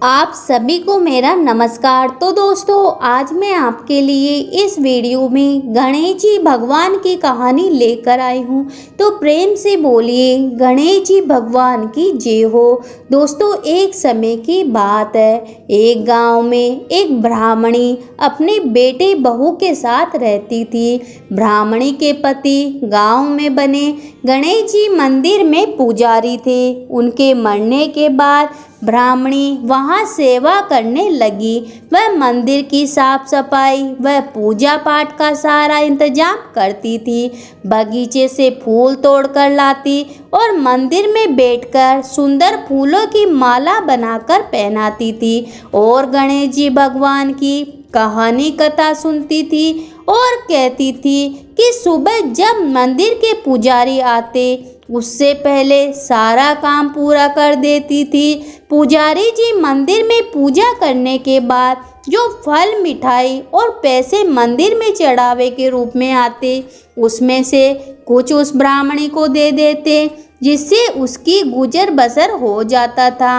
आप सभी को मेरा नमस्कार। तो दोस्तों, आज मैं आपके लिए इस वीडियो में गणेश जी भगवान की कहानी लेकर आई हूँ। तो प्रेम से बोलिए गणेश जी भगवान की जय हो। दोस्तों, एक समय की बात है। एक गांव में एक ब्राह्मणी अपने बेटे बहू के साथ रहती थी। ब्राह्मणी के पति गांव में बने गणेश जी मंदिर में पुजारी थे। उनके मरने के बाद ब्राह्मणी वहाँ सेवा करने लगी। वह मंदिर की साफ सफाई व पूजा पाठ का सारा इंतजाम करती थी। बगीचे से फूल तोड़ कर लाती और मंदिर में बैठकर सुंदर फूलों की माला बनाकर पहनाती थी और गणेश जी भगवान की कहानी कथा सुनती थी और कहती थी कि सुबह जब मंदिर के पुजारी आते उससे पहले सारा काम पूरा कर देती थी। पुजारी जी मंदिर में पूजा करने के बाद जो फल मिठाई और पैसे मंदिर में चढ़ावे के रूप में आते उसमें से कुछ उस ब्राह्मणी को दे देते, जिससे उसकी गुजर बसर हो जाता था।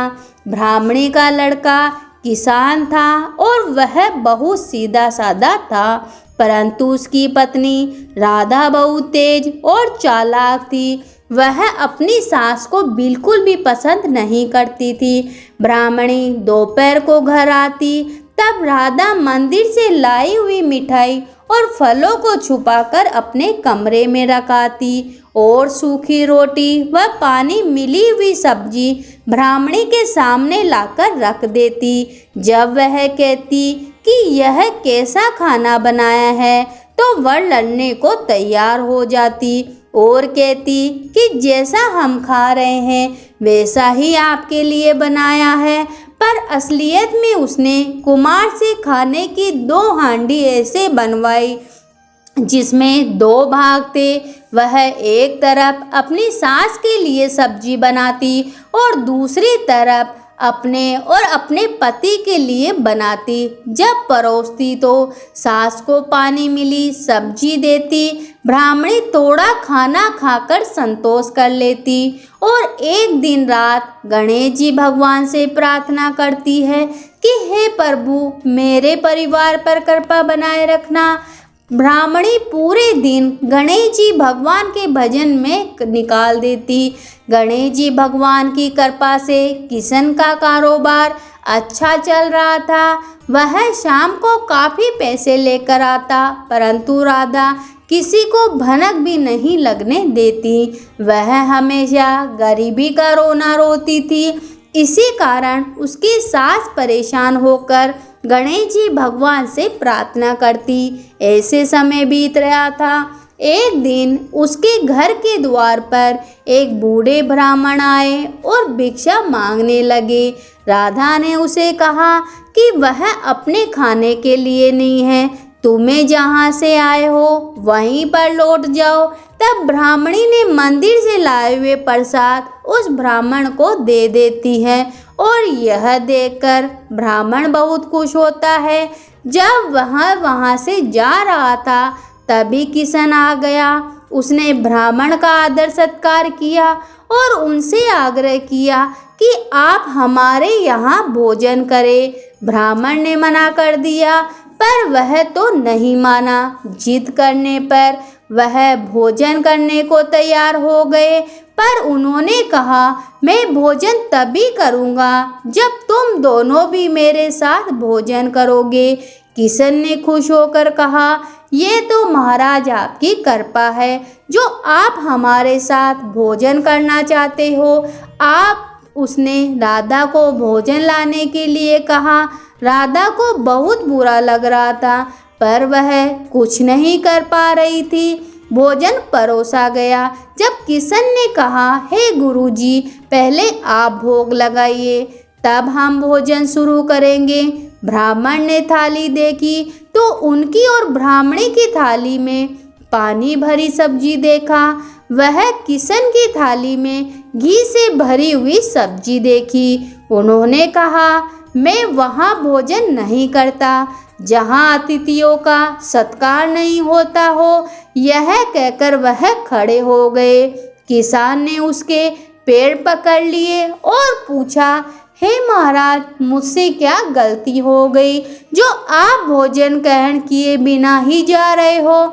ब्राह्मणी का लड़का किसान था और वह बहुत सीधा साधा था, परंतु उसकी पत्नी राधा बहुत तेज और चालाक थी। वह अपनी सास को बिल्कुल भी पसंद नहीं करती थी। ब्राह्मणी दोपहर को घर आती तब राधा मंदिर से लाई हुई मिठाई और फलों को छुपाकर अपने कमरे में रखाती और सूखी रोटी व पानी मिली हुई सब्जी ब्राह्मणी के सामने लाकर रख देती। जब वह कहती कि यह कैसा खाना बनाया है तो वह लड़ने को तैयार हो जाती और कहती कि जैसा हम खा रहे हैं वैसा ही आपके लिए बनाया है। पर असलियत में उसने कुम्हार से खाने की 2 हांडी ऐसे बनवाई जिसमें 2 भाग थे। वह एक तरफ अपनी सास के लिए सब्जी बनाती और दूसरी तरफ अपने पति के लिए बनाती। जब परोसती तो सास को पानी मिली सब्जी देती। ब्राह्मणी थोड़ा खाना खाकर संतोष कर लेती और एक दिन रात गणेश जी भगवान से प्रार्थना करती है कि हे प्रभु, मेरे परिवार पर कृपा बनाए रखना। ब्राह्मणी पूरे दिन गणेश जी भगवान के भजन में निकाल देती। गणेश जी भगवान की कृपा से किशन का कारोबार अच्छा चल रहा था। वह शाम को काफ़ी पैसे लेकर आता, परंतु राधा किसी को भनक भी नहीं लगने देती। वह हमेशा गरीबी का रोना रोती थी। इसी कारण उसकी सास परेशान होकर गणेश जी भगवान से प्रार्थना करती। ऐसे समय बीत रहा था। एक दिन उसके घर के द्वार पर एक बूढ़े ब्राह्मण आए और भिक्षा मांगने लगे। राधा ने उसे कहा कि वह अपने खाने के लिए नहीं है, तुम्हें जहाँ से आए हो वहीं पर लौट जाओ। तब ब्राह्मणी ने मंदिर से लाए हुए प्रसाद उस ब्राह्मण को दे देती है और यह देखकर ब्राह्मण बहुत खुश होता है। जब वह वहाँ से जा रहा था तभी किशन आ गया। उसने ब्राह्मण का आदर सत्कार किया और उनसे आग्रह किया कि आप हमारे यहाँ भोजन करें। ब्राह्मण ने मना कर दिया, पर वह तो नहीं माना। जिद करने पर वह भोजन करने को तैयार हो गए, पर उन्होंने कहा मैं भोजन तभी करूँगा जब तुम दोनों भी मेरे साथ भोजन करोगे। किशन ने खुश होकर कहा, ये तो महाराज आपकी कृपा है जो आप हमारे साथ भोजन करना चाहते हो। उसने राधा को भोजन लाने के लिए कहा। राधा को बहुत बुरा लग रहा था, पर वह कुछ नहीं कर पा रही थी। भोजन परोसा गया। जब किशन ने कहा, हे गुरुजी, पहले आप भोग लगाइए तब हम भोजन शुरू करेंगे। ब्राह्मण ने थाली देखी तो उनकी और ब्राह्मणी की थाली में पानी भरी सब्जी देखा। वह किशन की थाली में घी से भरी हुई सब्जी देखी। उन्होंने कहा, मैं वहाँ भोजन नहीं करता जहाँ अतिथियों का सत्कार नहीं होता हो। यह कहकर वह खड़े हो गए। किसान ने उसके पैर पकड़ लिए और पूछा, हे महाराज, मुझसे क्या गलती हो गई जो आप भोजन ग्रहण किए बिना ही जा रहे हो?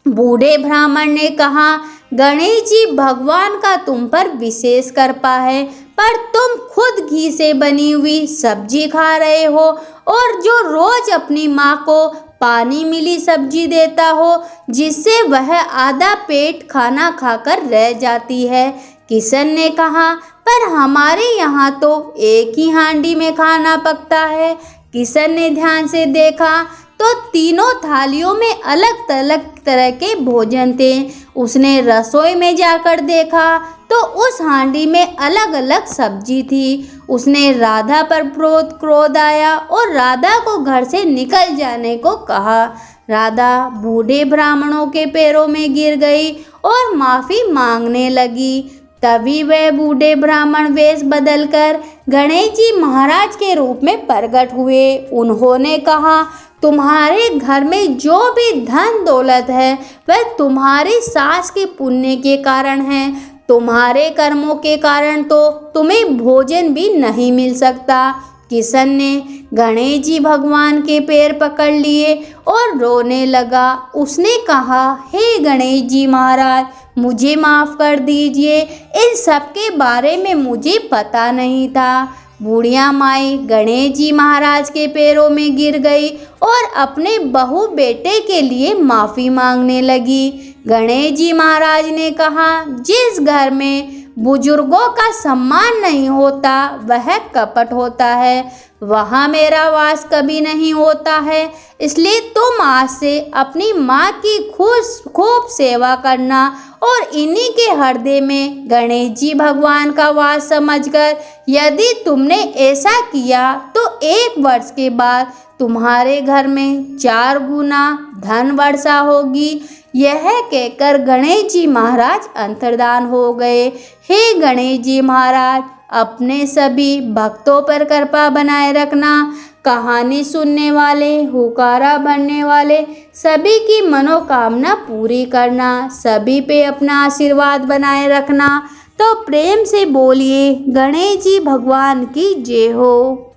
बूढ़े ब्राह्मण ने कहा, गणेश जी, भगवान का तुम पर विशेष कृपा है, पर तुम खुद घी से बनी हुई सब्जी खा रहे हो और जो रोज अपनी माँ को पानी मिली सब्जी देता हो, जिससे वह आधा पेट खाना खाकर रह जाती है। किशन ने कहा, पर हमारे यहाँ तो एक ही हांडी में खाना पकता है। किशन ने ध्यान से देखा तो तीनों थालियों में अलग अलग तरह के भोजन थे। उसने रसोई में जाकर देखा तो उस हांडी में अलग अलग सब्जी थी। उसने राधा पर बहुत क्रोध आया और राधा को घर से निकल जाने को कहा। राधा बूढ़े ब्राह्मणों के पैरों में गिर गई और माफी मांगने लगी। तभी वह बूढ़े ब्राह्मण वेश बदलकर गणेश जी महाराज के रूप में प्रकट हुए। उन्होंने कहा, तुम्हारे घर में जो भी धन दौलत है वह तुम्हारी सास के पुण्य के कारण है। तुम्हारे कर्मों के कारण तो तुम्हें भोजन भी नहीं मिल सकता। किशन ने गणेश जी भगवान के पैर पकड़ लिए और रोने लगा। उसने कहा, हे गणेश जी महाराज, मुझे माफ़ कर दीजिए, इन सब के बारे में मुझे पता नहीं था। बूढ़िया माई गणेश जी महाराज के पैरों में गिर गई और अपने बहू बेटे के लिए माफ़ी मांगने लगी। गणेश जी महाराज ने कहा, जिस घर में बुजुर्गों का सम्मान नहीं होता वह कपट होता है, वहाँ मेरा वास कभी नहीं होता है। इसलिए तुम आज से अपनी माँ की खूब सेवा करना और इन्हीं के हृदय में गणेश जी भगवान का वास समझकर यदि तुमने ऐसा किया तो 1 वर्ष के बाद तुम्हारे घर में 4 गुना धन वर्षा होगी। यह कहकर गणेश जी महाराज अंतर्धान हो गए। हे गणेश जी महाराज, अपने सभी भक्तों पर कृपा बनाए रखना। कहानी सुनने वाले, हुकारा बनने वाले सभी की मनोकामना पूरी करना। सभी पे अपना आशीर्वाद बनाए रखना। तो प्रेम से बोलिए, गणेश जी भगवान की जय हो।